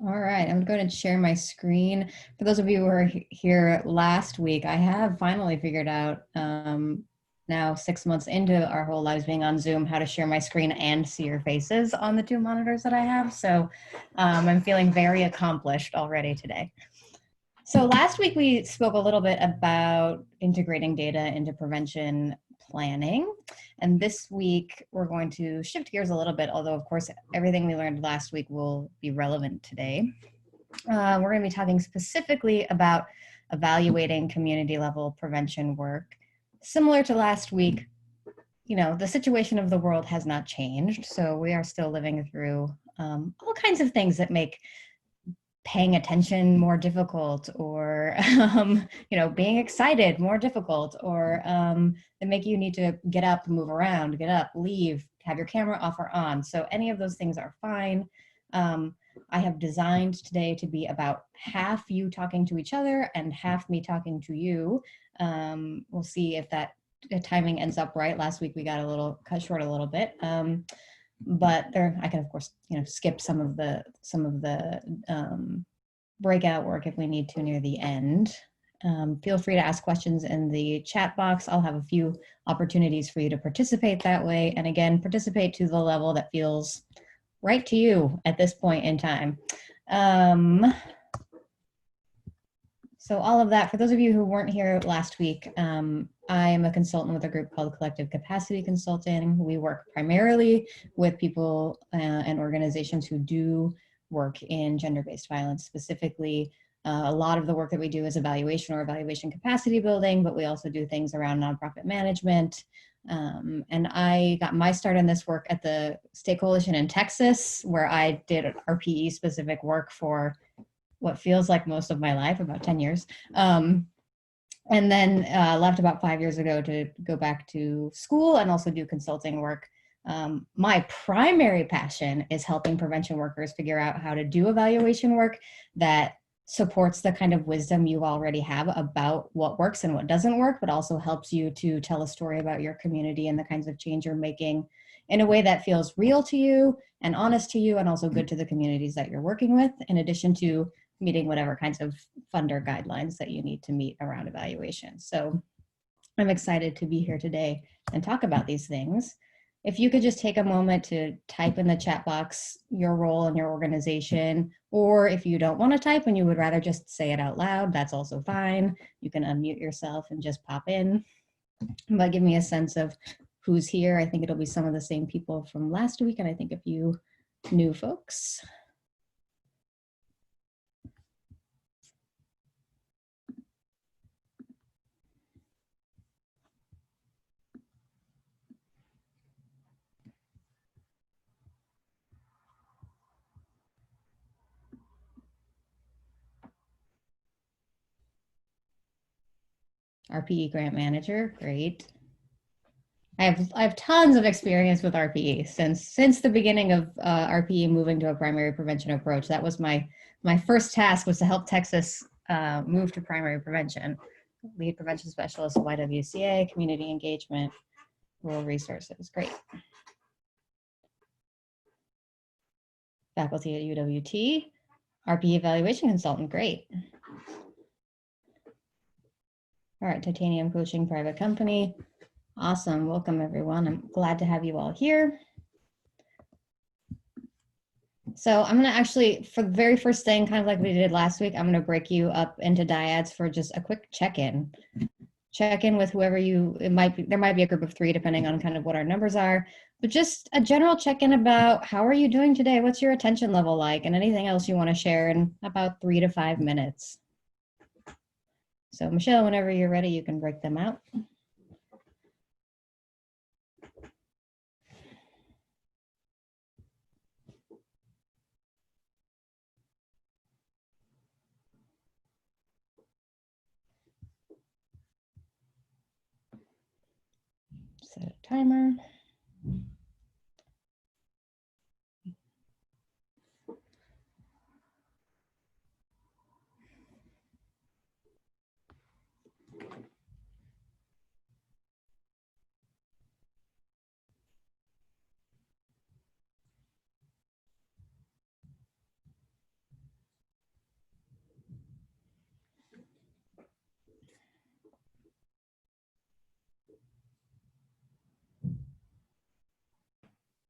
All right, I'm going to share my screen. For those of you who were here last week, I have finally figured out, now 6 months into our whole lives being on Zoom, how to share my screen and see your faces on the two monitors that I have. So I'm feeling very accomplished already today. So last week we spoke a little bit about integrating data into prevention planning. And this week we're going to shift gears a little bit, although of course everything we learned last week will be relevant today. We're going to be talking specifically about evaluating community level prevention work. Similar to last week, you know, the situation of the world has not changed. So we are still living through all kinds of things that make paying attention more difficult, or you know, being excited more difficult, or that make you need to get up, move around, get up, leave, have your camera off or on. So any of those things are fine. I have designed today to be about half you talking to each other and half me talking to you. We'll see if that timing ends up right. Last week we got a little cut short a little bit. But there, I can of course, you know, skip some of the breakout work if we need to near the end. Feel free to ask questions in the chat box. I'll have a few opportunities for you to participate that way. And again, participate to the level that feels right to you at this point in time. So all of that, for those of you who weren't here last week, I am a consultant with a group called Collective Capacity Consulting. We work primarily with people and organizations who do work in gender-based violence. Specifically, a lot of the work that we do is evaluation or evaluation capacity building, but we also do things around nonprofit management. And I got my start in this work at the State Coalition in Texas, where I did RPE specific work for what feels like most of my life, about 10 years. And then left about 5 years ago to go back to school and also do consulting work. My primary passion is helping prevention workers figure out how to do evaluation work that supports the kind of wisdom you already have about what works and what doesn't work, but also helps you to tell a story about your community and the kinds of change you're making in a way that feels real to you and honest to you, and also good to the communities that you're working with, in addition to meeting whatever kinds of funder guidelines that you need to meet around evaluation. So I'm excited to be here today and talk about these things. If you could just take a moment to type in the chat box your role in your organization, or if you don't want to type and you would rather just say it out loud, that's also fine. You can unmute yourself and just pop in. But give me a sense of who's here. I think it'll be some of the same people from last week, and I think a few new folks. RPE grant manager, great. I have tons of experience with RPE since the beginning of RPE moving to a primary prevention approach. That was my first task, was to help Texas move to primary prevention. Lead prevention specialist at YWCA, community engagement, rural resources, great. Faculty at UWT, RPE evaluation consultant, great. All right, Titanium Coaching Private Company. Awesome, welcome everyone. I'm glad to have you all here. So I'm gonna actually, for the very first thing, kind of like we did last week, I'm gonna break you up into dyads for just a quick check-in. Check-in with whoever you, there might be a group of 3 depending on kind of what our numbers are, but just a general check-in about how are you doing today? What's your attention level like? And anything else you wanna share in about 3 to 5 minutes. So Michelle, whenever you're ready, you can break them out. Set a timer.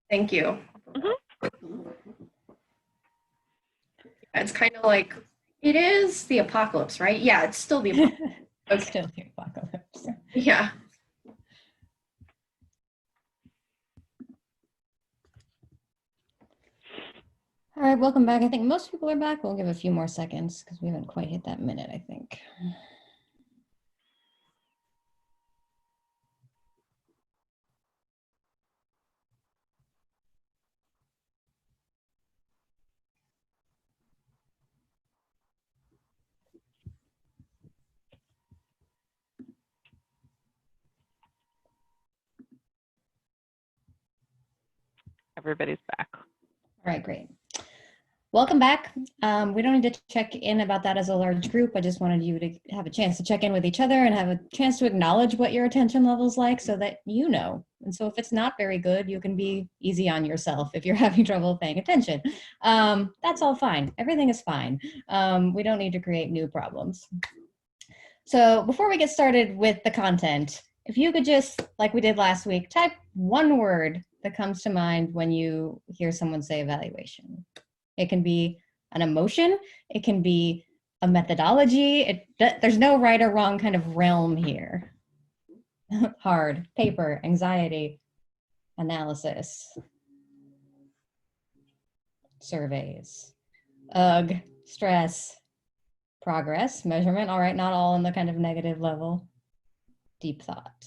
Thank you. Mhm. It's kind of like, it is the apocalypse, right? Yeah, it's still the apocalypse. Okay. Still the apocalypse. Yeah. All right, welcome back. I think most people are back. We'll give a few more seconds because we haven't quite hit that minute, I think. Everybody's back. All right, great. Welcome back. We don't need to check in about that as a large group. I just wanted you to have a chance to check in with each other and have a chance to acknowledge what your attention level's like so that you know. And so if it's not very good, you can be easy on yourself if you're having trouble paying attention. That's all fine. Everything is fine. We don't need to create new problems. So before we get started with the content, if you could just, like we did last week, type one word that comes to mind when you hear someone say evaluation. It can be an emotion, it can be a methodology. There's no right or wrong kind of realm here. Hard, paper, anxiety, analysis, surveys, ugh, stress, progress, measurement. All right, not all in the kind of negative level. Deep thought.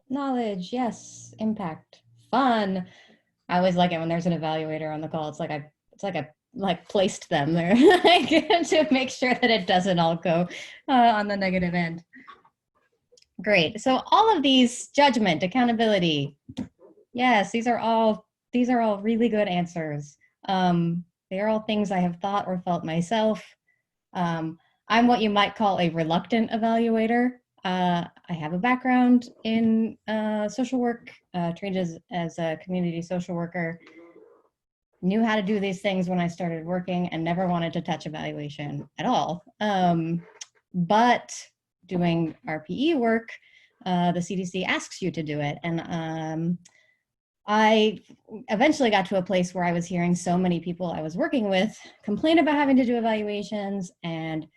Knowledge, yes. Impact, fun. I always like it when there's an evaluator on the call. It's like I placed them there to make sure that it doesn't all go on the negative end. Great. So all of these, judgment, accountability. Yes, these are all really good answers. They are all things I have thought or felt myself. I'm what you might call a reluctant evaluator. I have a background in social work, trained as a community social worker, knew how to do these things when I started working and never wanted to touch evaluation at all. But doing RPE work, the CDC asks you to do it. And I eventually got to a place where I was hearing so many people I was working with complain about having to do evaluations and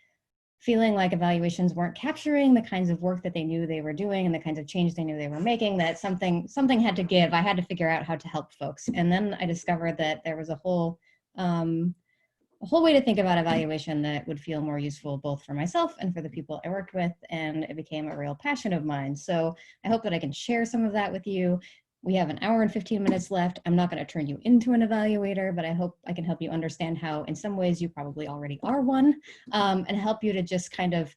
feeling like evaluations weren't capturing the kinds of work that they knew they were doing and the kinds of change they knew they were making, that something had to give. I had to figure out how to help folks. And then I discovered that there was a whole way to think about evaluation that would feel more useful both for myself and for the people I worked with, and it became a real passion of mine. So I hope that I can share some of that with you. We have an hour and 15 minutes left. I'm not going to turn you into an evaluator, but I hope I can help you understand how, in some ways, you probably already are one, and help you to just kind of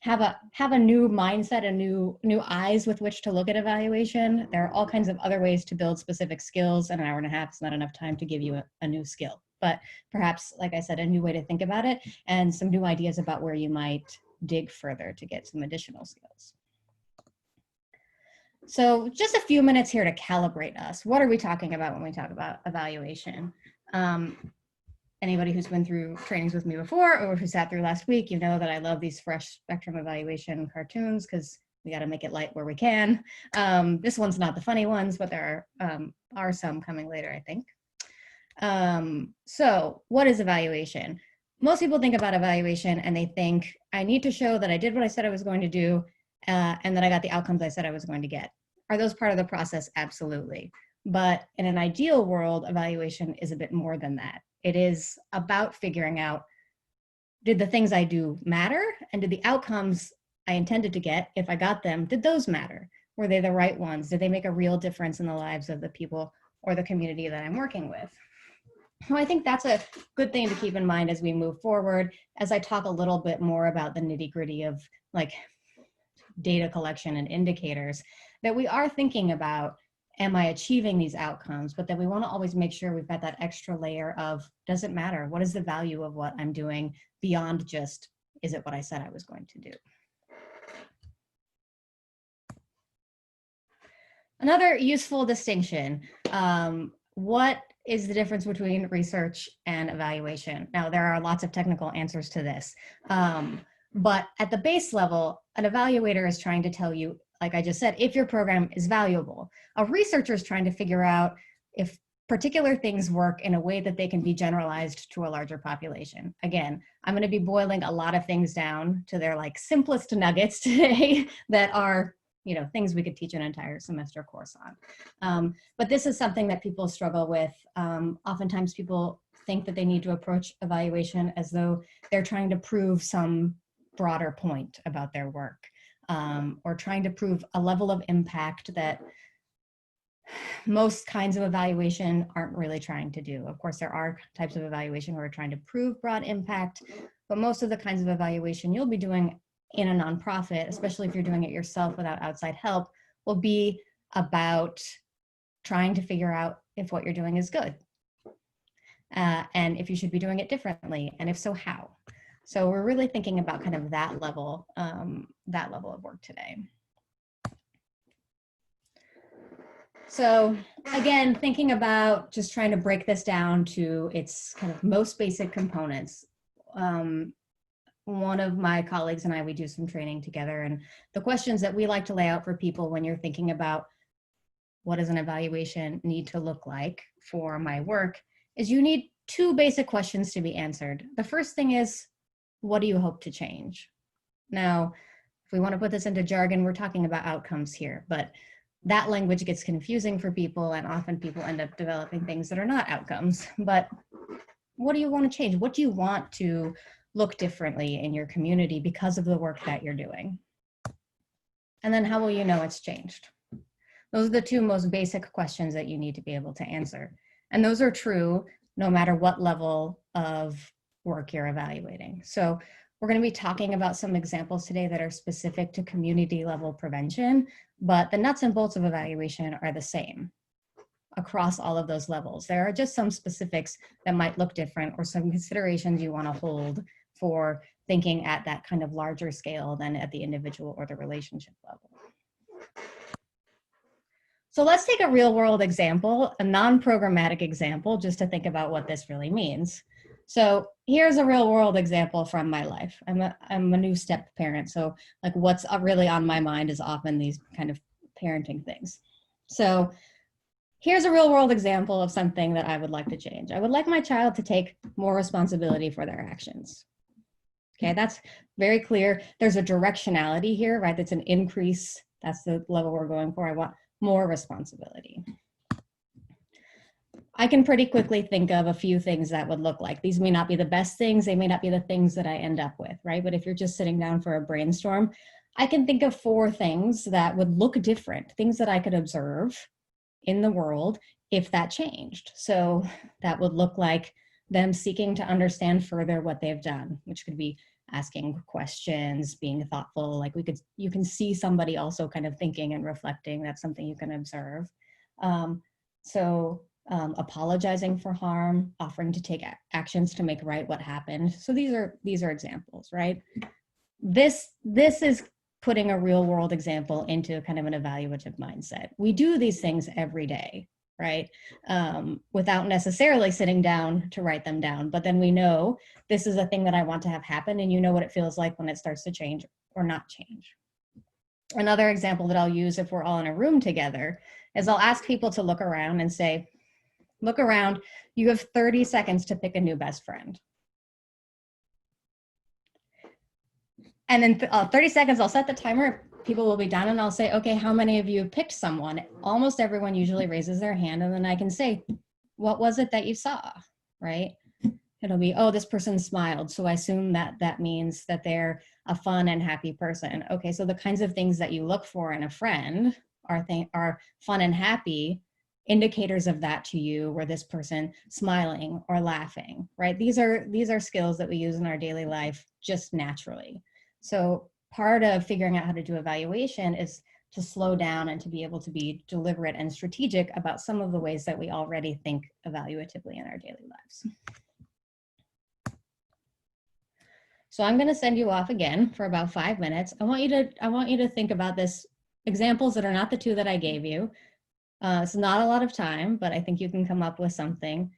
have a new mindset, a new eyes with which to look at evaluation. There are all kinds of other ways to build specific skills, and an hour and a half is not enough time to give you a new skill. But perhaps, like I said, a new way to think about it and some new ideas about where you might dig further to get some additional skills. So just a few minutes here to calibrate us. What are we talking about when we talk about evaluation? Anybody who's been through trainings with me before or who sat through last week, you know that I love these fresh spectrum evaluation cartoons because we got to make it light where we can. This one's not the funny ones, but there are some coming later, I think. So what is evaluation? Most people think about evaluation and they think, I need to show that I did what I said I was going to do and that I got the outcomes I said I was going to get. Are those part of the process? Absolutely. But in an ideal world, evaluation is a bit more than that. It is about figuring out, did the things I do matter? And did the outcomes I intended to get, if I got them, did those matter? Were they the right ones? Did they make a real difference in the lives of the people or the community that I'm working with? Well, I think that's a good thing to keep in mind as we move forward, as I talk a little bit more about the nitty gritty of like data collection and indicators, that we are thinking about, am I achieving these outcomes? But that we want to always make sure we've got that extra layer of, does it matter? What is the value of what I'm doing beyond just, is it what I said I was going to do? Another useful distinction, what is the difference between research and evaluation? Now, there are lots of technical answers to this, but at the base level, an evaluator is trying to tell you like I just said, if your program is valuable. A researcher is trying to figure out if particular things work in a way that they can be generalized to a larger population. Again, I'm going to be boiling a lot of things down to their like simplest nuggets today that are, you know, things we could teach an entire semester course on. But this is something that people struggle with. Oftentimes people think that they need to approach evaluation as though they're trying to prove some broader point about their work, or trying to prove a level of impact that most kinds of evaluation aren't really trying to do. Of course, there are types of evaluation where we're trying to prove broad impact, but most of the kinds of evaluation you'll be doing in a nonprofit, especially if you're doing it yourself without outside help, will be about trying to figure out if what you're doing is good, and if you should be doing it differently, and if so, how. So we're really thinking about kind of that level of work today. So again, thinking about just trying to break this down to its kind of most basic components. One of my colleagues and I, we do some training together, and the questions that we like to lay out for people when you're thinking about what does an evaluation need to look like for my work is you need two basic questions to be answered. The first thing is, what do you hope to change? Now, if we want to put this into jargon, we're talking about outcomes here, but that language gets confusing for people, and often people end up developing things that are not outcomes. But what do you want to change? What do you want to look differently in your community because of the work that you're doing? And then how will you know it's changed? Those are the two most basic questions that you need to be able to answer. And those are true no matter what level of work you're evaluating. So we're going to be talking about some examples today that are specific to community level prevention, but the nuts and bolts of evaluation are the same across all of those levels. There are just some specifics that might look different, or some considerations you want to hold for thinking at that kind of larger scale than at the individual or the relationship level. So let's take a real world example, a non-programmatic example, just to think about what this really means. So here's a real world example from my life. I'm a new step parent. So like what's really on my mind is often these kind of parenting things. So here's a real world example of something that I would like to change. I would like my child to take more responsibility for their actions. Okay, that's very clear. There's a directionality here, right? That's an increase. That's the level we're going for. I want more responsibility. I can pretty quickly think of a few things that would look like. These may not be the best things. They may not be the things that I end up with, right? But if you're just sitting down for a brainstorm, I can think of 4 things that would look different, things that I could observe in the world if that changed. So that would look like them seeking to understand further what they've done, which could be asking questions, being thoughtful. Like you can see somebody also kind of thinking and reflecting. That's something you can observe. Apologizing for harm, offering to take actions to make right what happened. So these are examples, right? This is putting a real world example into kind of an evaluative mindset. We do these things every day, right? Without necessarily sitting down to write them down, but then we know this is a thing that I want to have happen, and you know what it feels like when it starts to change or not change. Another example that I'll use if we're all in a room together is I'll ask people to look around and say, look around, you have 30 seconds to pick a new best friend. And in 30 seconds, I'll set the timer, people will be done, and I'll say, okay, how many of you picked someone? Almost everyone usually raises their hand, and then I can say, what was it that you saw, right? It'll be, oh, this person smiled, so I assume that means that they're a fun and happy person. Okay, so the kinds of things that you look for in a friend are fun and happy, indicators of that to you, were this person smiling or laughing, right? These are skills that we use in our daily life just naturally. So part of figuring out how to do evaluation is to slow down and to be able to be deliberate and strategic about some of the ways that we already think evaluatively in our daily lives. So I'm going to send you off again for about 5 minutes. I want you to think about this, examples that are not the 2 that I gave you. It's not a lot of time, but I think you can come up with something.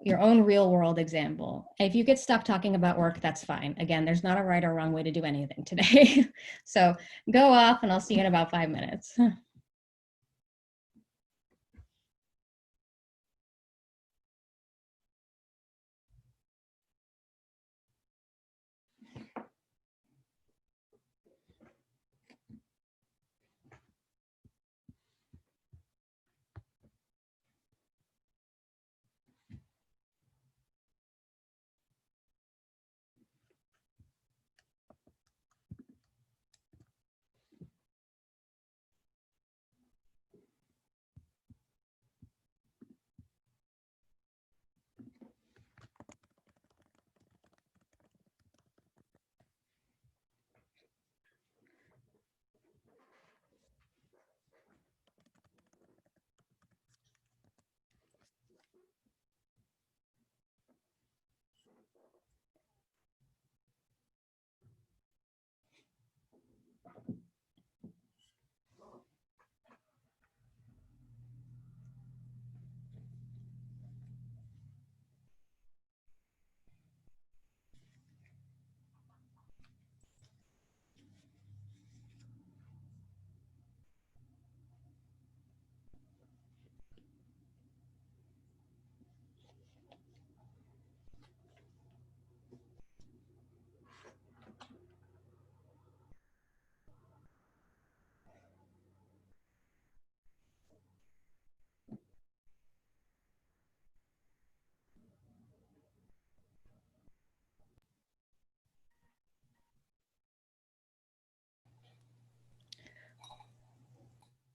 your own real world example. If you get stuck talking about work, that's fine. Again, there's not a right or wrong way to do anything today. So go off and I'll see you in about 5 minutes.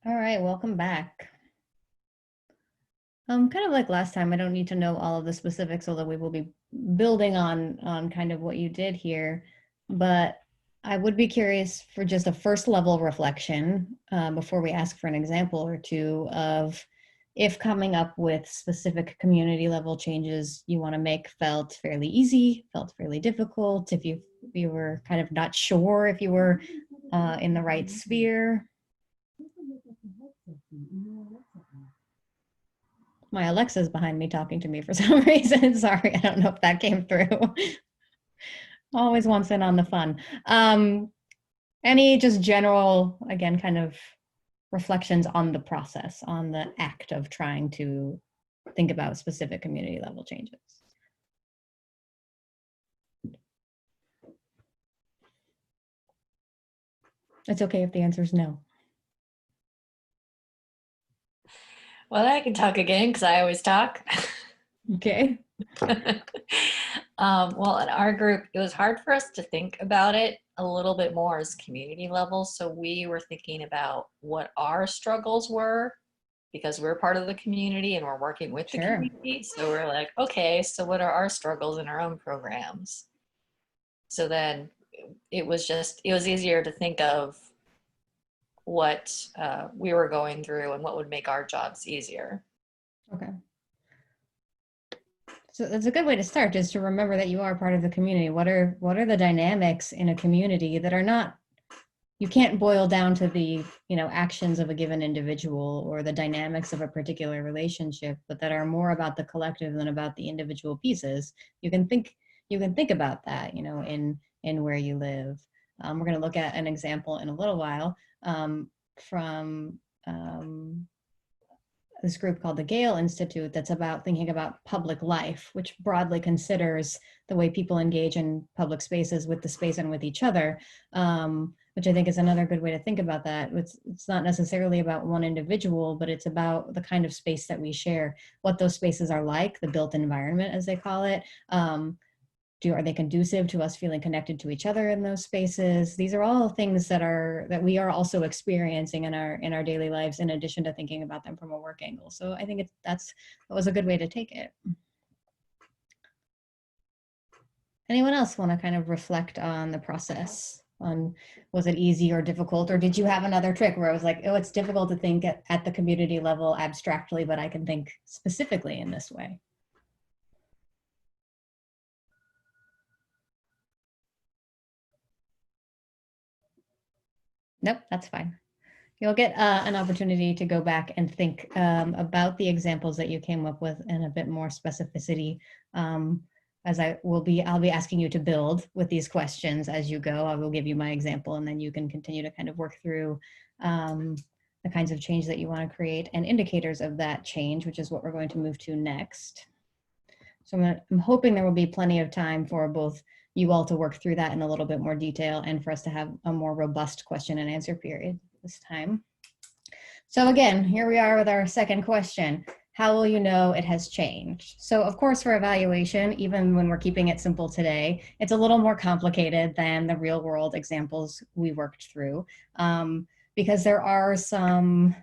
All right, welcome back. Kind of like last time, I don't need to know all of the specifics, although we will be building on kind of what you did here. But I would be curious for just a first level reflection before we ask for an example or two of if coming up with specific community level changes you want to make felt fairly easy, felt fairly difficult, if you were kind of not sure if you were in the right sphere. My Alexa's behind me talking to me for some reason. Sorry, I don't know if that came through. Always wants in on the fun. Any just general, again, kind of reflections on the process, on the act of trying to think about specific community level changes? It's okay if the answer is no. Well, I can talk again because I always talk. Okay. Well, in our group, it was hard for us to think about it a little bit more as community level. So we were thinking about what our struggles were because we're part of the community and we're working with the Sure. community. So we're like, okay, so what are our struggles in our own programs? So then it was easier to think of what we were going through and what would make our jobs easier. Okay. So that's a good way to start, is to remember that you are part of the community. What are the dynamics in a community that are not, you can't boil down to the, actions of a given individual or the dynamics of a particular relationship, but that are more about the collective than about the individual pieces. You can think about that, in where you live. We're going to look at an example in a little while from this group called the Gale Institute that's about thinking about public life, which broadly considers the way people engage in public spaces with the space and with each other, which I think is another good way to think about that. It's not necessarily about one individual, but it's about the kind of space that we share, what those spaces are like, the built environment, as they call it. Are they conducive to us feeling connected to each other in those spaces? These are all things that we are also experiencing in our daily lives, in addition to thinking about them from a work angle. So I think that was a good way to take it. Anyone else want to kind of reflect on the process? On, was it easy or difficult, or did you have another trick where I was like, oh, it's difficult to think at the community level abstractly, but I can think specifically in this way? Nope, that's fine. You'll get an opportunity to go back and think about the examples that you came up with in a bit more specificity. As I'll be asking you to build with these questions as you go. I will give you my example, and then you can continue to kind of work through the kinds of change that you want to create and indicators of that change, which is what we're going to move to next. So I'm hoping there will be plenty of time for both you all to work through that in a little bit more detail and for us to have a more robust question and answer period this time. So again, here we are with our second question. How will you know it has changed? So of course, for evaluation, even when we're keeping it simple today, it's a little more complicated than the real world examples we worked through, because there are some,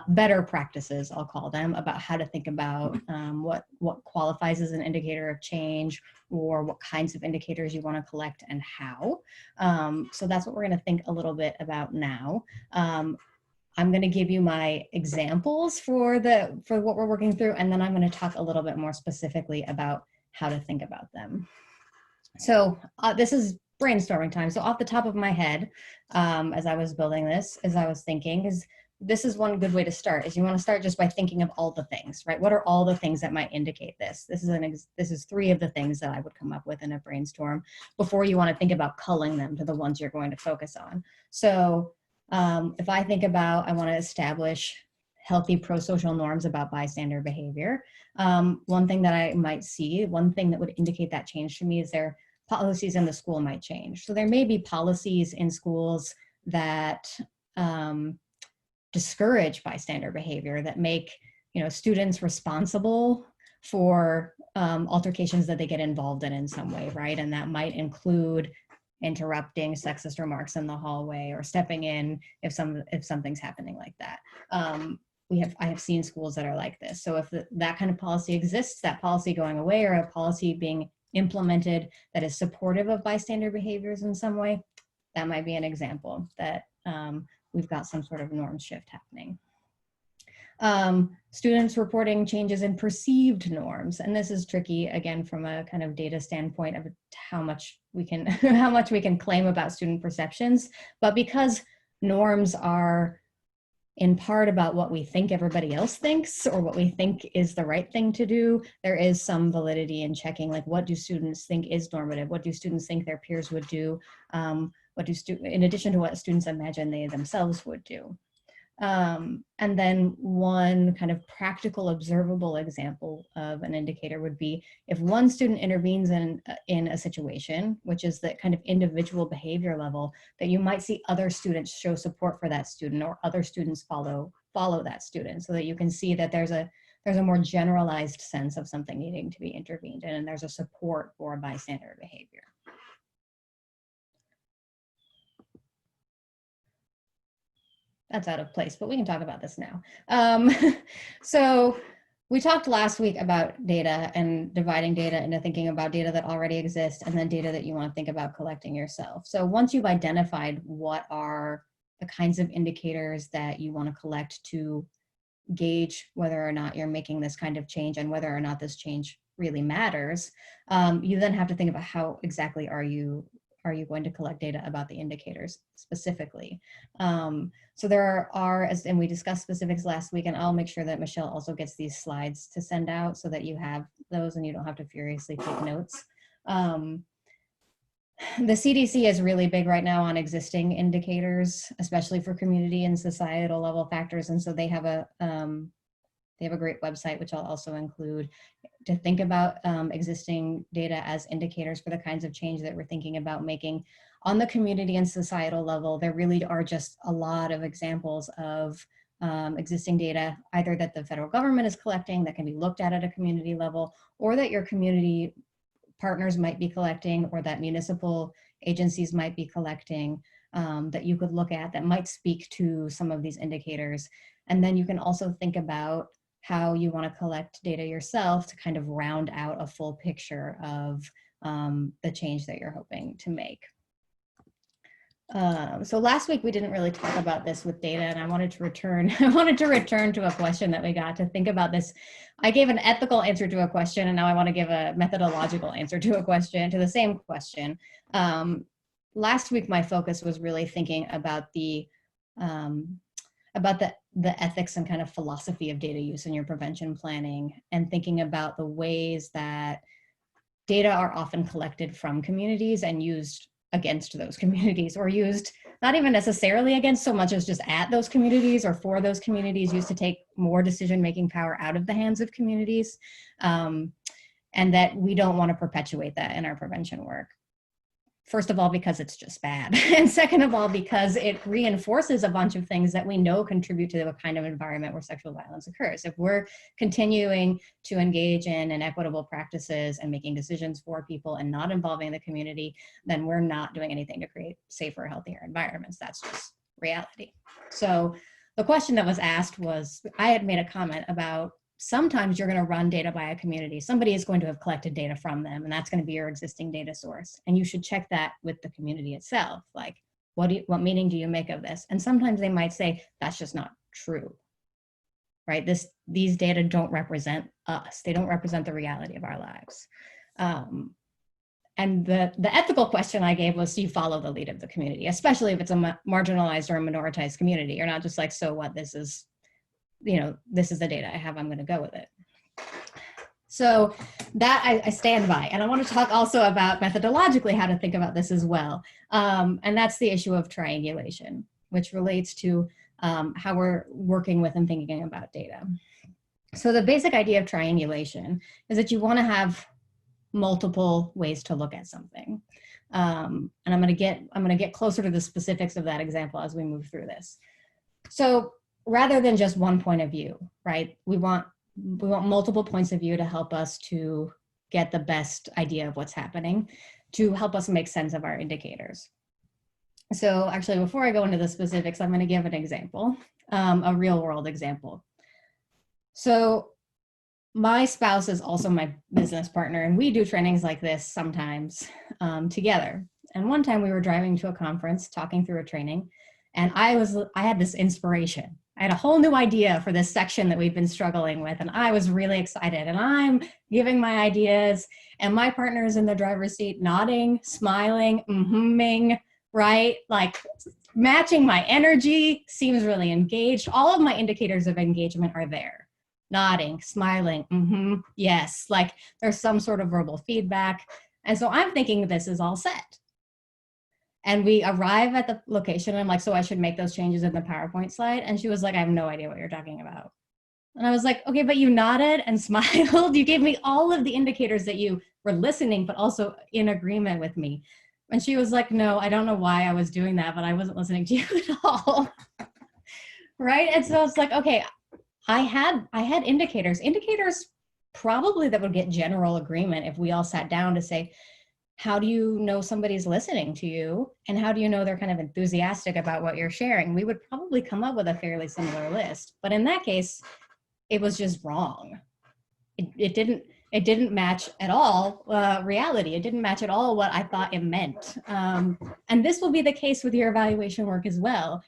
better practices, I'll call them, about how to think about what qualifies as an indicator of change, or what kinds of indicators you want to collect and how. So that's what we're going to think a little bit about now. I'm going to give you my examples for what we're working through, and then I'm going to talk a little bit more specifically about how to think about them. So this is brainstorming time. So off the top of my head, as I was building this, as I was thinking, is this is one good way to start, is you want to start just by thinking of all the things, right? What are all the things that might indicate this? This is 3 of the things that I would come up with in a brainstorm before you want to think about culling them to the ones you're going to focus on. So if I think about, I want to establish healthy pro-social norms about bystander behavior. One thing that I might see, one thing that would indicate that change to me is their policies in the school might change. So there may be policies in schools that discourage bystander behavior, that make students responsible for altercations that they get involved in some way, right? And that might include interrupting sexist remarks in the hallway or stepping in if something's happening like that. I have seen schools that are like this. So if that kind of policy exists, that policy going away or a policy being implemented that is supportive of bystander behaviors in some way, that might be an example that we've got some sort of norm shift happening. Students reporting changes in perceived norms. And this is tricky, again, from a kind of data standpoint of how much we can, how much we can claim about student perceptions. But because norms are in part about what we think everybody else thinks or what we think is the right thing to do, there is some validity in checking, like, what do students think is normative? What do students think their peers would do? In addition to what students imagine they themselves would do. And then one kind of practical observable example of an indicator would be if one student intervenes in a situation, which is the kind of individual behavior level, that you might see other students show support for that student or other students follow that student, so that you can see that there's a more generalized sense of something needing to be intervened in, and there's a support for bystander behavior. That's out of place, but we can talk about this now. So we talked last week about data and dividing data into thinking about data that already exists and then data that you want to think about collecting yourself. So once you've identified what are the kinds of indicators that you want to collect to gauge whether or not you're making this kind of change and whether or not this change really matters, you then have to think about how exactly are you going to collect data about the indicators specifically. So there are, and we discussed specifics last week, and I'll make sure that Michelle also gets these slides to send out so that you have those and you don't have to furiously take notes. The CDC is really big right now on existing indicators, especially for community and societal level factors. And so they have a great website, which I'll also include, to think about existing data as indicators for the kinds of change that we're thinking about making on the community and societal level. There really are just a lot of examples of existing data, either that the federal government is collecting that can be looked at a community level, or that your community partners might be collecting, or that municipal agencies might be collecting, that you could look at that might speak to some of these indicators. And then you can also think about how you want to collect data yourself to kind of round out a full picture of the change that you're hoping to make. So last week we didn't really talk about this with data, and I wanted to return to a question that we got to think about this. I gave an ethical answer to a question, and now I want to give a methodological answer to the same question. Last week my focus was really thinking about the um, about the ethics and kind of philosophy of data use in your prevention planning, and thinking about the ways that data are often collected from communities and used against those communities, or used not even necessarily against so much as just at those communities or for those communities, used to take more decision-making power out of the hands of communities. And that we don't want to perpetuate that in our prevention work. First of all, because it's just bad. And second of all, because it reinforces a bunch of things that we know contribute to the kind of environment where sexual violence occurs. If we're continuing to engage in inequitable practices and making decisions for people and not involving the community, then we're not doing anything to create safer, healthier environments. That's just reality. So the question that was asked was, I had made a comment about sometimes you're going to run data by a community. Somebody is going to have collected data from them, and that's going to be your existing data source. And you should check that with the community itself. Like, what meaning do you make of this? And sometimes they might say, that's just not true, right? These data don't represent us. They don't represent the reality of our lives. And the ethical question I gave was, do you follow the lead of the community, especially if it's a marginalized or a minoritized community? You're not just like, so what, this is the data I have, I'm going to go with it. So that I stand by. And I want to talk also about methodologically how to think about this as well. And that's the issue of triangulation, which relates to how we're working with and thinking about data. So the basic idea of triangulation is that you want to have multiple ways to look at something. And I'm going to get closer to the specifics of that example as we move through this. So rather than just one point of view, right? We want multiple points of view to help us to get the best idea of what's happening, to help us make sense of our indicators. So actually, before I go into the specifics, I'm going to give an example, a real world example. So my spouse is also my business partner, and we do trainings like this sometimes together. And one time we were driving to a conference, talking through a training, and I had this inspiration. I had a whole new idea for this section that we've been struggling with, and I was really excited. And I'm giving my ideas, and my partner is in the driver's seat, nodding, smiling, mm-hmm-ing, right? Like matching my energy, seems really engaged. All of my indicators of engagement are there. Nodding, smiling, mm-hmm, yes. Like there's some sort of verbal feedback. And so I'm thinking this is all set. And we arrive at the location, and I'm like, so I should make those changes in the PowerPoint slide? And she was like, I have no idea what you're talking about. And I was like, okay, but you nodded and smiled. You gave me all of the indicators that you were listening, but also in agreement with me. And she was like, no, I don't know why I was doing that, but I wasn't listening to you at all. Right? And so it's like, okay, I had indicators probably that would get general agreement if we all sat down to say, how do you know somebody's listening to you? And how do you know they're kind of enthusiastic about what you're sharing? We would probably come up with a fairly similar list. But in that case, it was just wrong. It didn't match at all reality. It didn't match at all what I thought it meant. And this will be the case with your evaluation work as well.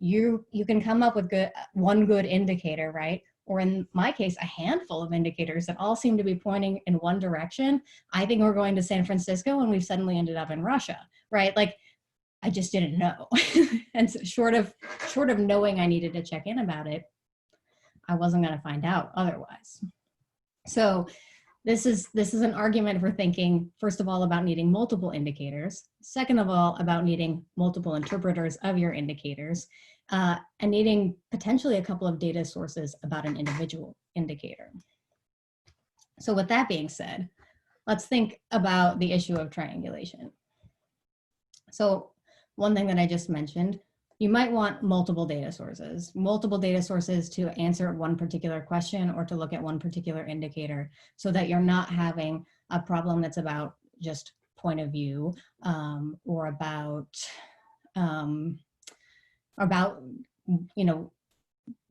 You can come up with one good indicator, right? Or in my case, a handful of indicators that all seem to be pointing in one direction. I think we're going to San Francisco, and we've suddenly ended up in Russia, right? Like, I just didn't know. And so short of knowing I needed to check in about it, I wasn't going to find out otherwise. So this is an argument for thinking, first of all, about needing multiple indicators. Second of all, about needing multiple interpreters of your indicators. And needing potentially a couple of data sources about an individual indicator. So with that being said, let's think about the issue of triangulation. So one thing that I just mentioned, you might want multiple data sources to answer one particular question or to look at one particular indicator, so that you're not having a problem that's about just point of view or about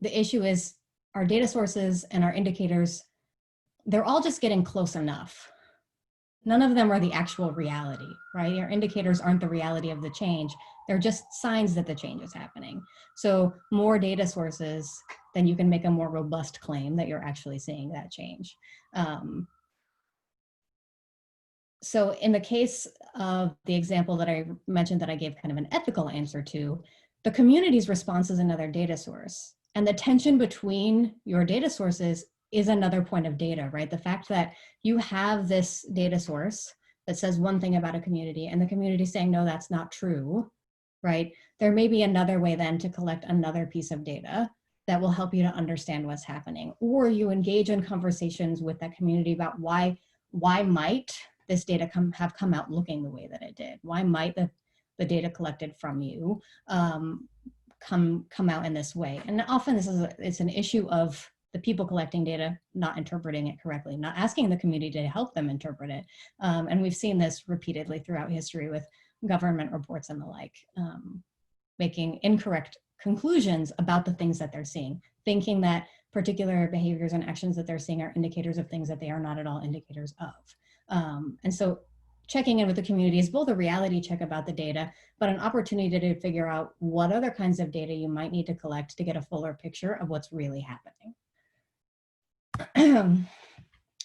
the issue is our data sources and our indicators, they're all just getting close enough. None of them are the actual reality, right? Our indicators aren't the reality of the change. They're just signs that the change is happening. So more data sources, then you can make a more robust claim that you're actually seeing that change. So in the case of the example that I mentioned that I gave kind of an ethical answer to, The community's response is another data source. And the tension between your data sources is another point of data, right? The fact that you have this data source that says one thing about a community and the community saying, no, that's not true, right? There may be another way then to collect another piece of data that will help you to understand what's happening. Or you engage in conversations with that community about why might this data have come out looking the way that it did? Why might the data collected from you come out in this way? And often it's an issue of the people collecting data not interpreting it correctly, not asking the community to help them interpret it. And we've seen this repeatedly throughout history with government reports and the like, making incorrect conclusions about the things that they're seeing, thinking that particular behaviors and actions that they're seeing are indicators of things that they are not at all indicators of. And so checking in with the community is both a reality check about the data, but an opportunity to figure out what other kinds of data you might need to collect to get a fuller picture of what's really happening.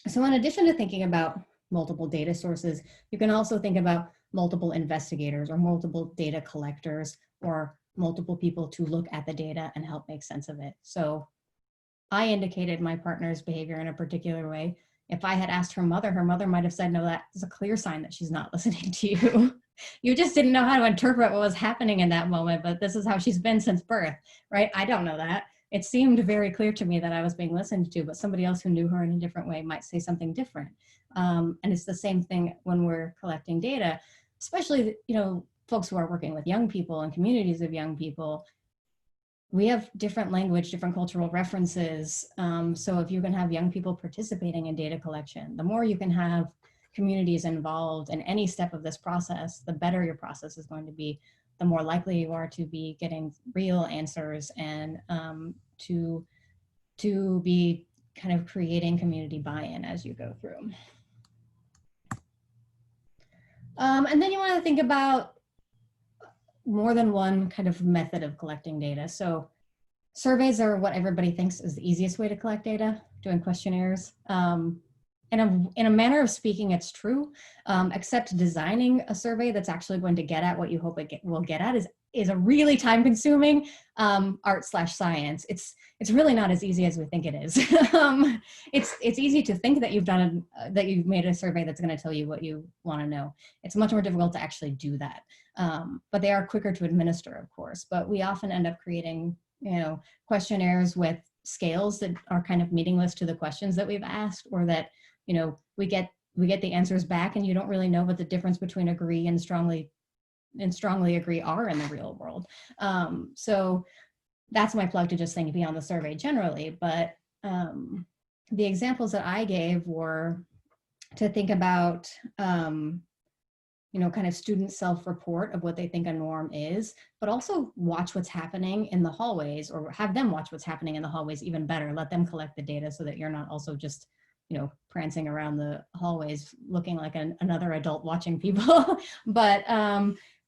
So in addition to thinking about multiple data sources, you can also think about multiple investigators or multiple data collectors or multiple people to look at the data and help make sense of it. So I indicated my partner's behavior in a particular way. If I had asked her mother might have said, no, that is a clear sign that she's not listening to you. You just didn't know how to interpret what was happening in that moment, but this is how she's been since birth, right? I don't know that. It seemed very clear to me that I was being listened to, but somebody else who knew her in a different way might say something different. And it's the same thing when we're collecting data, especially, folks who are working with young people and communities of young people. We have different language, different cultural references. So if you can have young people participating in data collection, the more you can have communities involved in any step of this process, the better your process is going to be, the more likely you are to be getting real answers and to be kind of creating community buy-in as you go through. And then you want to think about more than one kind of method of collecting data. So surveys are what everybody thinks is the easiest way to collect data, doing questionnaires. In a manner of speaking, it's true, except designing a survey that's actually going to get at what you hope it will get at is a really time-consuming art/science. It's really not as easy as we think it is. It's easy to think that you've made a survey that's going to tell you what you want to know. It's much more difficult to actually do that. But they are quicker to administer, of course. But we often end up creating, questionnaires with scales that are kind of meaningless to the questions that we've asked, or that, we get the answers back and you don't really know what the difference between agree and strongly agree are in the real world. So that's my plug to just think beyond the survey generally. But the examples that I gave were to think about, kind of student self-report of what they think a norm is, but also watch what's happening in the hallways, or have them watch what's happening in the hallways even better. Let them collect the data so that you're not also just, prancing around the hallways looking like another adult watching people. But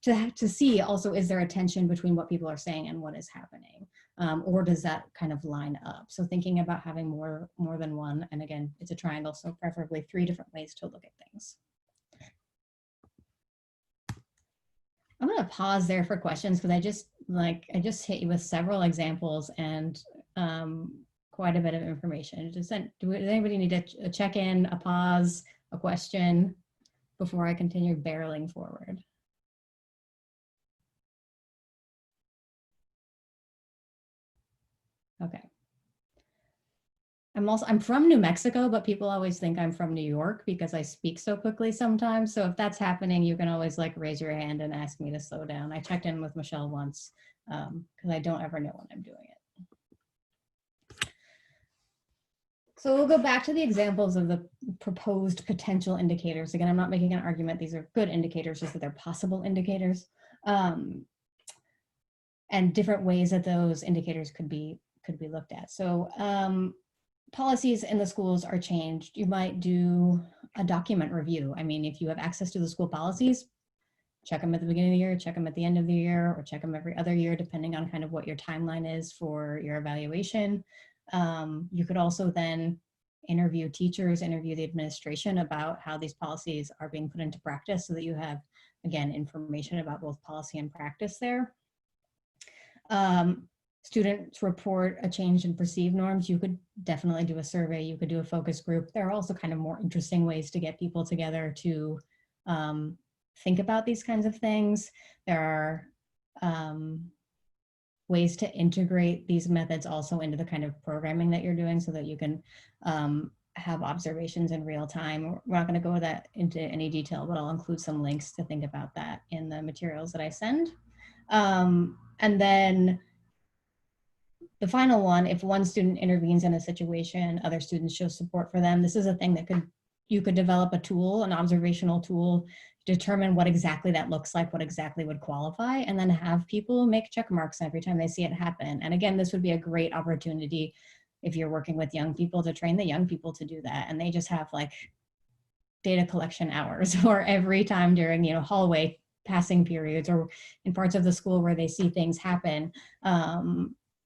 to see also, is there a tension between what people are saying and what is happening? Or does that kind of line up? So thinking about having more than one, and again, it's a triangle, so preferably 3 different ways to look at things. I'm going to pause there for questions because I just hit you with several examples and quite a bit of information. Does anybody need a check-in, a pause, a question before I continue barreling forward? Okay. I'm from New Mexico, but people always think I'm from New York because I speak so quickly sometimes. So if that's happening, you can always raise your hand and ask me to slow down. I checked in with Michelle once because I don't ever know when I'm doing it. So we'll go back to the examples of the proposed potential indicators. Again, I'm not making an argument. These are good indicators, just that they're possible indicators. And different ways that those indicators could be looked at. So policies in the schools are changed. You might do a document review. I mean, if you have access to the school policies, check them at the beginning of the year, check them at the end of the year, or check them every other year, depending on kind of what your timeline is for your evaluation. You could also then interview teachers, interview the administration about how these policies are being put into practice so that you have, again, information about both policy and practice there. Students report a change in perceived norms, you could definitely do a survey, you could do a focus group. There are also kind of more interesting ways to get people together to think about these kinds of things. There are ways to integrate these methods also into the kind of programming that you're doing so that you can have observations in real time. We're not going to go into any detail, but I'll include some links to think about that in the materials that I send. And then the final one, if one student intervenes in a situation, other students show support for them. This is a thing that you could develop a tool, an observational tool, determine what exactly that looks like, what exactly would qualify, and then have people make check marks every time they see it happen. And again, this would be a great opportunity if you're working with young people to train the young people to do that. And they just have like data collection hours or every time during, hallway passing periods or in parts of the school where they see things happen.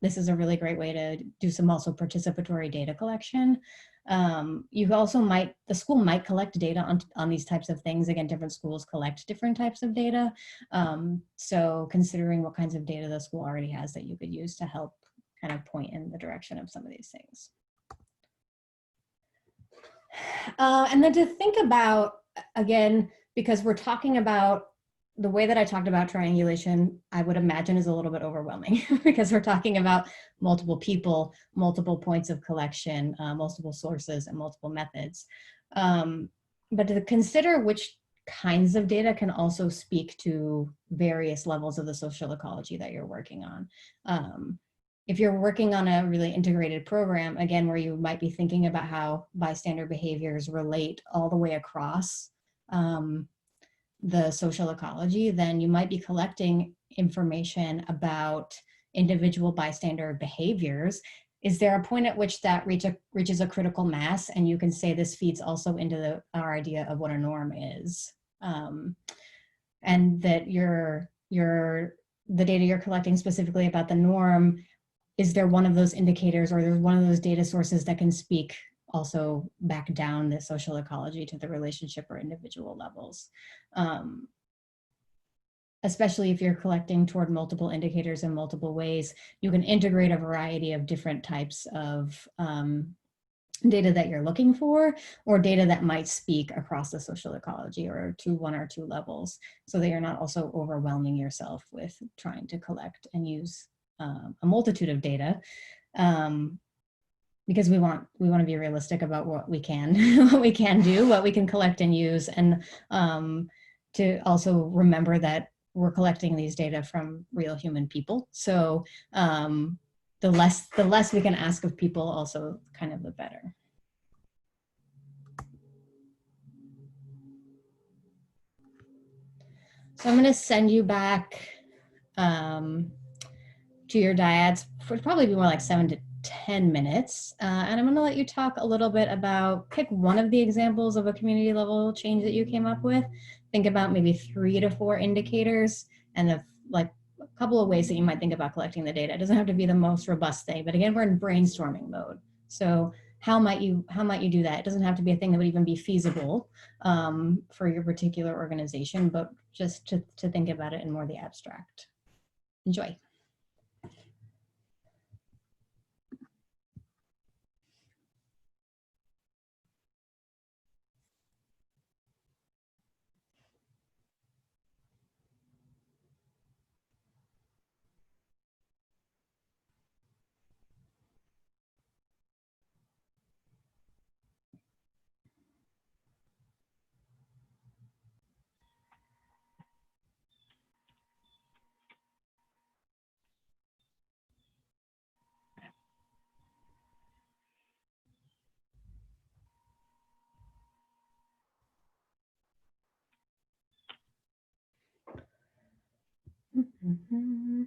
This is a really great way to do some also participatory data collection. You also the school might collect data on these types of things. Again, different schools collect different types of data. So considering what kinds of data the school already has that you could use to help kind of point in the direction of some of these things. And then to think about, again, because we're talking about the way that I talked about triangulation, I would imagine is a little bit overwhelming because we're talking about multiple people, multiple points of collection, multiple sources and multiple methods. But to consider which kinds of data can also speak to various levels of the social ecology that you're working on. If you're working on a really integrated program, again, where you might be thinking about how bystander behaviors relate all the way across the social ecology, then you might be collecting information about individual bystander behaviors. Is there a point at which that reaches a critical mass and you can say this feeds also into our idea of what a norm is? And that the data you're collecting specifically about the norm, is there one of those indicators or there's one of those data sources that can speak also back down the social ecology to the relationship or individual levels? Especially if you're collecting toward multiple indicators in multiple ways, you can integrate a variety of different types of data that you're looking for, or data that might speak across the social ecology or to one or two levels, so that you're not also overwhelming yourself with trying to collect and use a multitude of data, because we want to be realistic about what we can what we can do, what we can collect and use, and to also remember that we're collecting these data from real human people. So the less we can ask of people, also kind of the better. So I'm going to send you back to your dyads for probably be more like 7 to 10 minutes. And I'm going to let you talk a little bit about, pick one of the examples of a community level change that you came up with. Think about maybe 3 to 4 indicators and a couple of ways that you might think about collecting the data. It doesn't have to be the most robust thing, but again, we're in brainstorming mode. So how might you do that? It doesn't have to be a thing that would even be feasible for your particular organization, but just to think about it in more the abstract. Enjoy. Mm-hmm.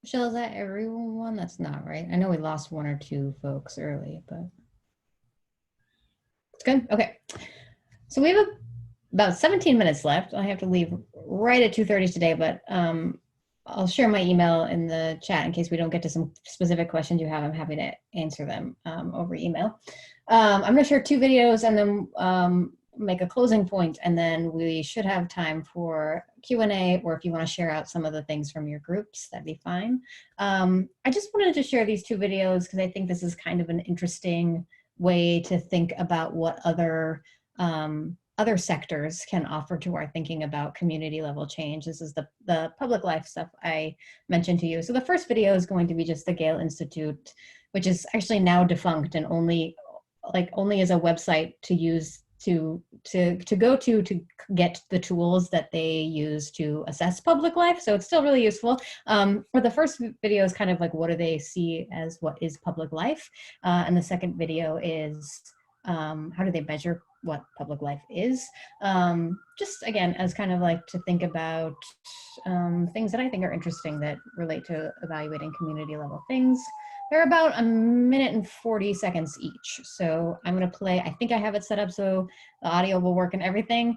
Michelle, is that everyone? That's not right. I know we lost one or two folks early, but it's good. Okay. So we have about 17 minutes left. I have to leave right at 2:30 today, but I'll share my email in the chat in case we don't get to some specific questions you have. I'm happy to answer them over email. I'm going to share 2 videos and then make a closing point, and then we should have time for Q&A, or if you want to share out some of the things from your groups, that'd be fine. I just wanted to share these 2 videos because I think this is kind of an interesting way to think about what other sectors can offer to our thinking about community level change. This is the public life stuff I mentioned to you. So the first video is going to be just the Gale Institute, which is actually now defunct and only is a website to use to go to get the tools that they use to assess public life. So it's still really useful. But the first video is kind of like, what do they see as what is public life? And the second video is how do they measure what public life is? Just again, as kind of like to think about things that I think are interesting that relate to evaluating community level things. They're about 1 minute and 40 seconds each. So I'm gonna play, I think I have it set up so the audio will work and everything.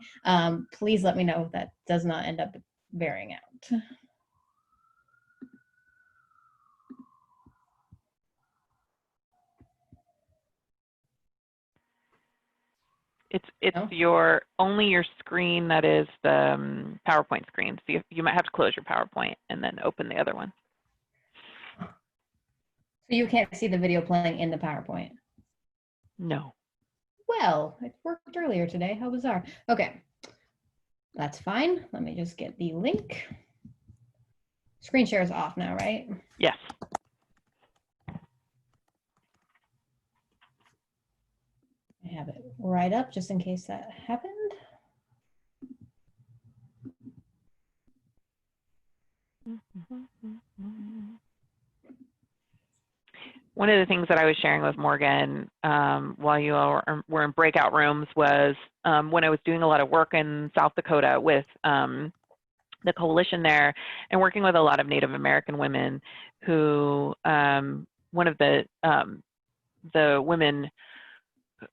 Please let me know if that does not end up bearing out. It's No? only your screen that is the PowerPoint screen. So you might have to close your PowerPoint and then open the other one. So you can't see the video playing in the PowerPoint? No. Well, it worked earlier today. How bizarre. Okay, that's fine. Let me just get the link. Screen share is off now, right? Yes. I have it right up just in case that happened. One of the things that I was sharing with Morgan while you all were in breakout rooms was when I was doing a lot of work in South Dakota with the coalition there and working with a lot of Native American women who, one of the women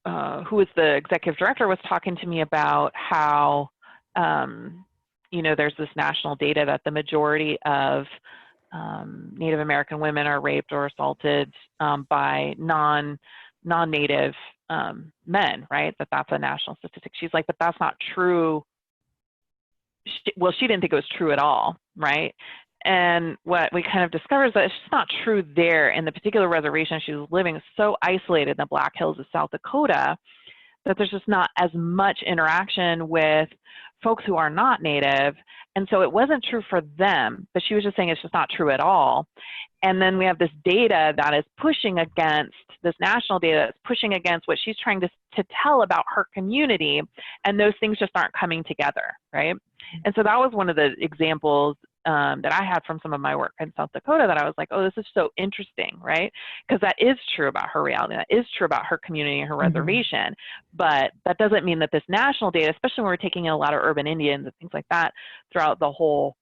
who was the executive director was talking to me about how, you know, there's this national data that the majority of Native American women are raped or assaulted by non-Native men, right? That's a national statistic. She's like, but that's not true. She didn't think it was true at all, right? And what we kind of discovered is that it's just not true there in the particular reservation she was living, so isolated in the Black Hills of South Dakota that there's just not as much interaction with folks who are not Native. And so it wasn't true for them, but she was just saying it's just not true at all. And then we have this data that is pushing against, this national data that's pushing against what she's trying to tell about her community, and those things just aren't coming together, right? And so that was one of the examples that I had from some of my work in South Dakota that I was like, oh, this is so interesting, right? Because that is true about her reality, that is true about her community and her reservation, but that doesn't mean that this national data, especially when we're taking in a lot of urban Indians and things like that throughout the whole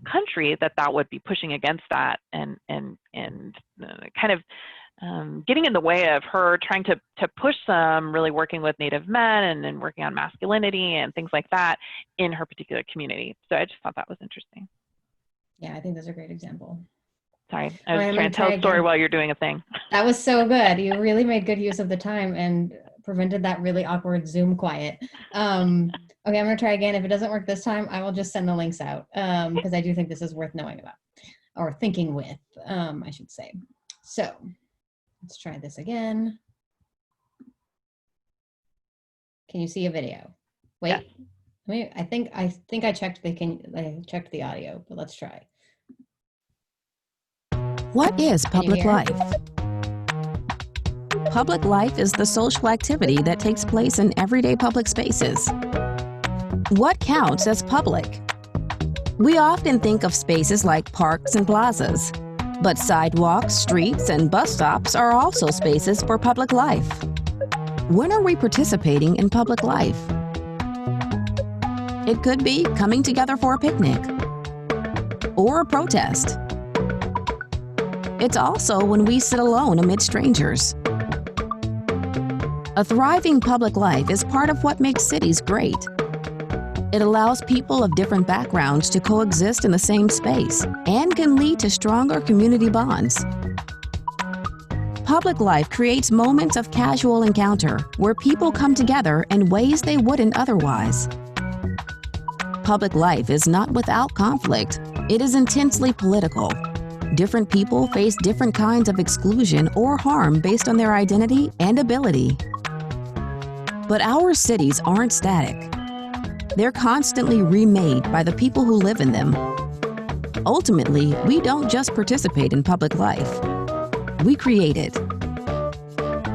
country, that would be pushing against that and kind of getting in the way of her trying to push some really working with Native men and working on masculinity and things like that in her particular community. So I just thought that was interesting. Yeah, I think that's a great example. Sorry, I was trying to tell a story while you're doing a thing. That was so good. You really made good use of the time and prevented that really awkward Zoom quiet. Okay, I'm gonna try again. If it doesn't work this time, I will just send the links out because I do think this is worth knowing about or thinking with, I should say. So let's try this again. Can you see a video? Wait, yeah. I think I checked the audio, but let's try. What is public life? Public life is the social activity that takes place in everyday public spaces. What counts as public? We often think of spaces like parks and plazas, but sidewalks, streets, and bus stops are also spaces for public life. When are we participating in public life? It could be coming together for a picnic, or a protest, It's also when we sit alone amid strangers. A thriving public life is part of what makes cities great. It allows people of different backgrounds to coexist in the same space and can lead to stronger community bonds. Public life creates moments of casual encounter where people come together in ways they wouldn't otherwise. Public life is not without conflict. It is intensely political. Different people face different kinds of exclusion or harm based on their identity and ability. But our cities aren't static. They're constantly remade by the people who live in them. Ultimately, we don't just participate in public life. We create it.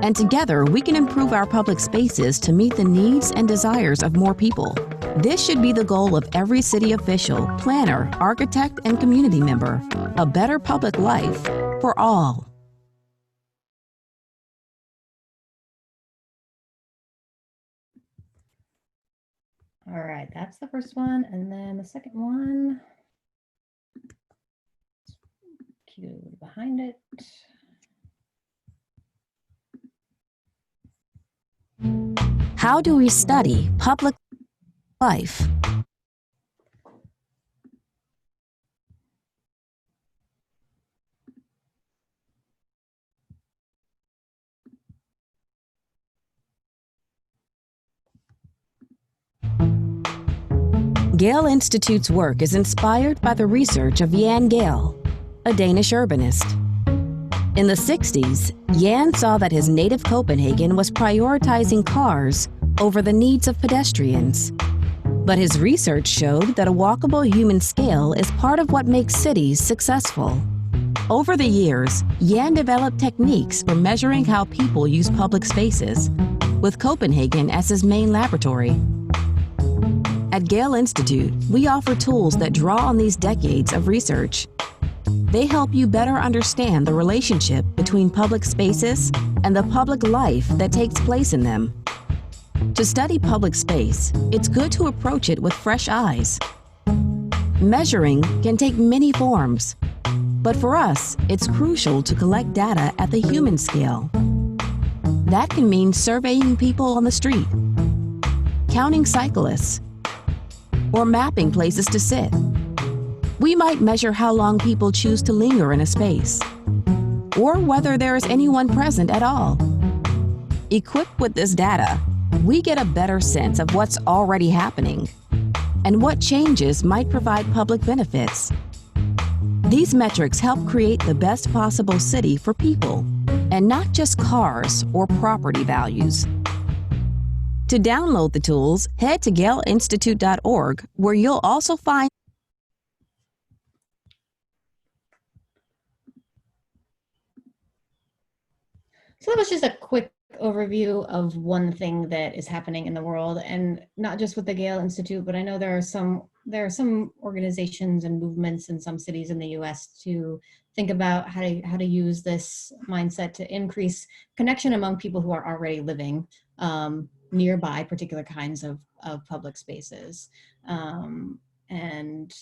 And together, we can improve our public spaces to meet the needs and desires of more people. This should be the goal of every city official, planner, architect, and community member. A better public life for all. All right, that's the first one. And then the second one, cue behind it. How do we study public life? Gale Institute's work is inspired by the research of Jan Gale, a Danish urbanist. In the 60s, Jan saw that his native Copenhagen was prioritizing cars over the needs of pedestrians. But his research showed that a walkable human scale is part of what makes cities successful. Over the years, Jan developed techniques for measuring how people use public spaces, with Copenhagen as his main laboratory. At Gale Institute, we offer tools that draw on these decades of research. They help you better understand the relationship between public spaces and the public life that takes place in them. To study public space, it's good to approach it with fresh eyes. Measuring can take many forms, but for us, it's crucial to collect data at the human scale. That can mean surveying people on the street, counting cyclists, or mapping places to sit. We might measure how long people choose to linger in a space, or whether there is anyone present at all. Equipped with this data, we get a better sense of what's already happening and what changes might provide public benefits. These metrics help create the best possible city for people, and not just cars or property values. To download the tools, head to galeinstitute.org, where you'll also find So that was just a quick overview of one thing that is happening in the world, and not just with the Gale Institute, but I know there are some organizations and movements in some cities in the US to think about how to use this mindset to increase connection among people who are already living nearby particular kinds of public spaces. And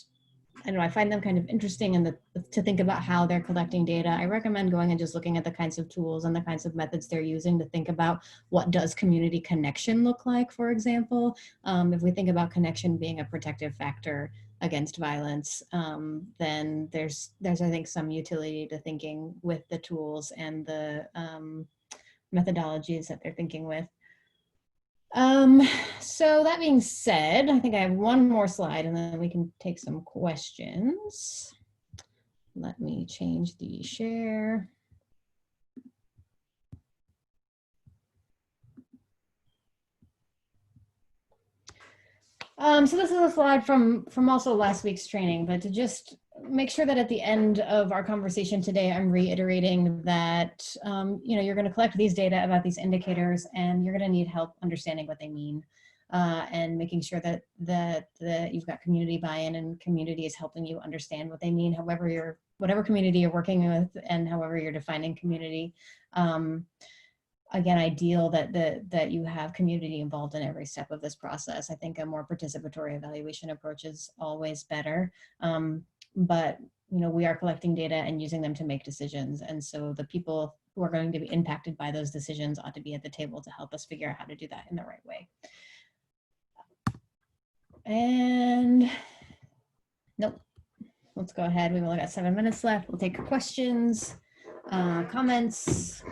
I don't know, I find them kind of interesting and to think about how they're collecting data. I recommend going and just looking at the kinds of tools and the kinds of methods they're using to think about what does community connection look like, for example. If we think about connection being a protective factor against violence, then there's I think some utility to thinking with the tools and the methodologies that they're thinking with. So that being said, I think I have one more slide and then we can take some questions. Let me change the share. So this is a slide from also last week's training, but to just make sure that at the end of our conversation today, I'm reiterating that you're going to collect these data about these indicators, and you're going to need help understanding what they mean, and making sure that you've got community buy-in and community is helping you understand what they mean, whatever community you're working with, and however you're defining community. Again, ideal that you have community involved in every step of this process. I think a more participatory evaluation approach is always better. But we are collecting data and using them to make decisions. And so the people who are going to be impacted by those decisions ought to be at the table to help us figure out how to do that in the right way. And nope, let's go ahead. We've only got 7 minutes left. We'll take questions, comments.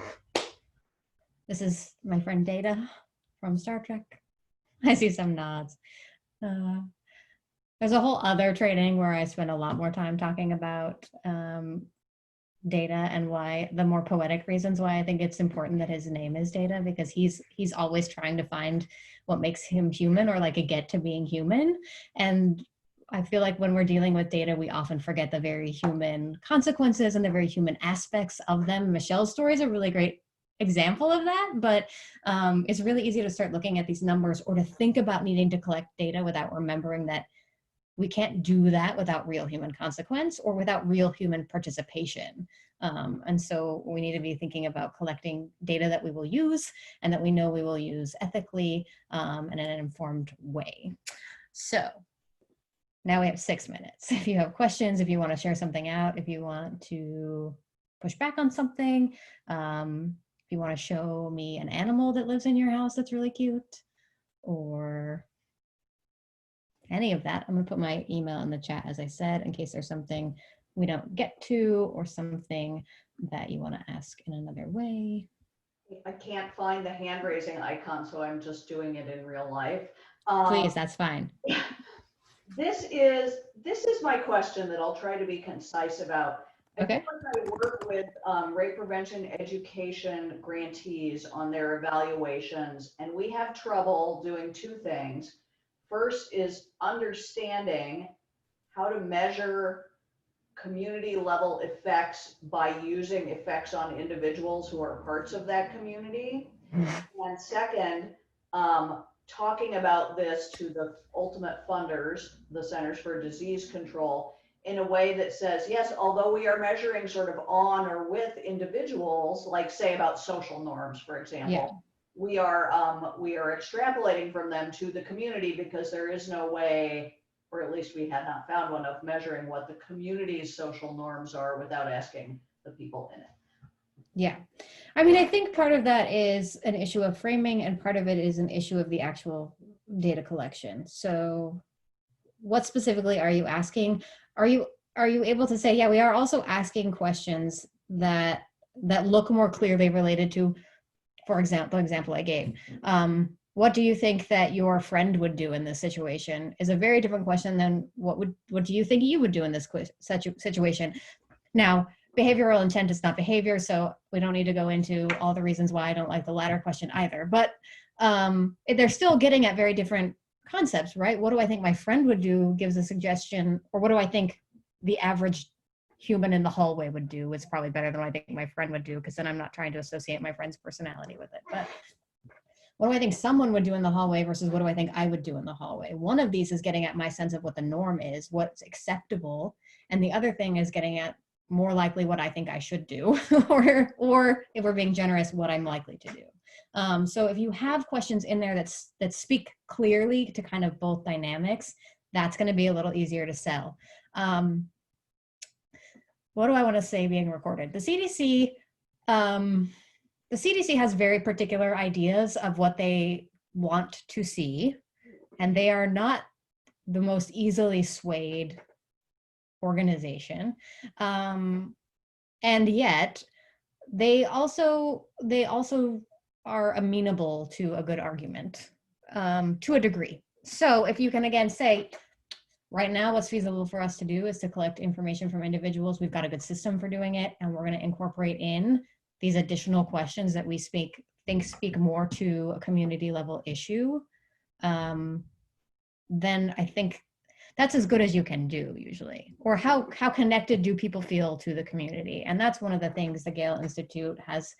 This is my friend Data from Star Trek. I see some nods. There's a whole other training where I spend a lot more time talking about Data and why, the more poetic reasons why I think it's important that his name is Data, because he's always trying to find what makes him human, or like a get to being human. And I feel like when we're dealing with data, we often forget the very human consequences and the very human aspects of them. Michelle's story is a really great example of that, but it's really easy to start looking at these numbers or to think about needing to collect data without remembering that we can't do that without real human consequence or without real human participation. And so we need to be thinking about collecting data that we will use and that we know we will use ethically and in an informed way. So now we have 6 minutes. If you have questions, if you want to share something out, if you want to push back on something, if you want to show me an animal that lives in your house that's really cute, or any of that, I'm going to put my email in the chat, as I said, in case there's something we don't get to or something that you want to ask in another way. I can't find the hand raising icon, so I'm just doing it in real life. Please, that's fine. This is my question that I'll try to be concise about. Okay. I work with rape prevention education grantees on their evaluations, and we have trouble doing two things. First is understanding how to measure community level effects by using effects on individuals who are parts of that community. And second, talking about this to the ultimate funders, the Centers for Disease Control, in a way that says, yes, although we are measuring sort of on or with individuals, like say about social norms, for example, Yeah. we are extrapolating from them to the community, because there is no way, or at least we had not found one, of measuring what the community's social norms are without asking the people in it. Yeah. I mean, I think part of that is an issue of framing, and part of it is an issue of the actual data collection. So what specifically are you asking? Are you able to say, yeah, we are also asking questions that look more clearly related to, for example, the example I gave. What do you think that your friend would do in this situation is a very different question than what do you think you would do in this situation? Now, behavioral intent is not behavior, so we don't need to go into all the reasons why I don't like the latter question either. But they're still getting at very different concepts, right? What do I think my friend would do gives a suggestion, or what do I think the average human in the hallway would do is probably better than what I think my friend would do, because then I'm not trying to associate my friend's personality with it. But what do I think someone would do in the hallway versus what do I think I would do in the hallway? One of these is getting at my sense of what the norm is, what's acceptable. And the other thing is getting at more likely what I think I should do, or if we're being generous, what I'm likely to do. So if you have questions in there that speak clearly to kind of both dynamics, that's going to be a little easier to sell. What do I want to say being recorded? The CDC has very particular ideas of what they want to see, and they are not the most easily swayed organization. And yet they also are amenable to a good argument to a degree. So if you can again say, right now what's feasible for us to do is to collect information from individuals. We've got a good system for doing it, and we're going to incorporate in these additional questions that we think speak more to a community level issue. Then I think that's as good as you can do usually. Or how connected do people feel to the community? And that's one of the things the Gale Institute has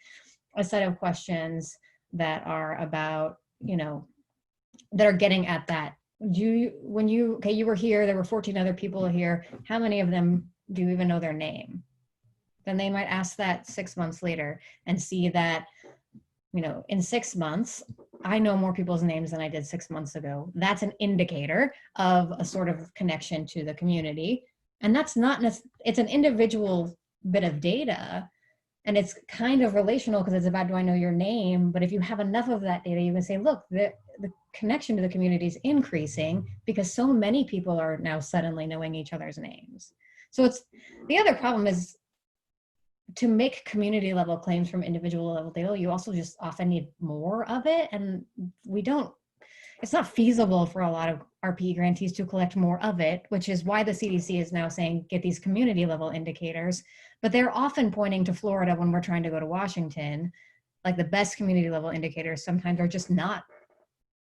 a set of questions that are about, that are getting at that. You were here, there were 14 other people here. How many of them do you even know their name? Then they might ask that 6 months later and see that, in 6 months, I know more people's names than I did 6 months ago. That's an indicator of a sort of connection to the community. And that's not, it's an individual bit of data, and it's kind of relational because it's about, do I know your name? But if you have enough of that data, you can say, look, the connection to the community is increasing because so many people are now suddenly knowing each other's names. So it's, the other problem is, to make community level claims from individual level data, you also just often need more of it. And we don't, it's not feasible for a lot of RPE grantees to collect more of it, which is why the CDC is now saying get these community level indicators. But they're often pointing to Florida when we're trying to go to Washington. Like the best community level indicators sometimes are just not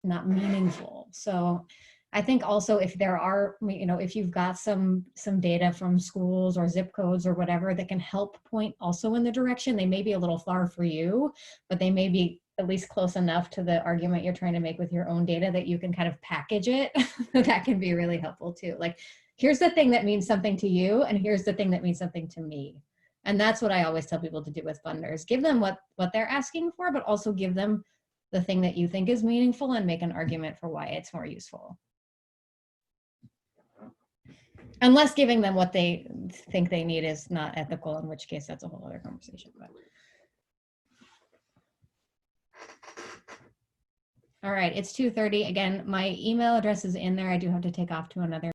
meaningful. So I think also if there are, if you've got some data from schools or zip codes or whatever that can help point also in the direction, they may be a little far for you, but they may be at least close enough to the argument you're trying to make with your own data that you can kind of package it. That can be really helpful too. Like, here's the thing that means something to you, and here's the thing that means something to me. And that's what I always tell people to do with funders. Give them what they're asking for, but also give them the thing that you think is meaningful and make an argument for why it's more useful. Unless giving them what they think they need is not ethical, in which case that's a whole other conversation. But. All right, it's 2:30. Again, my email address is in there. I do have to take off to another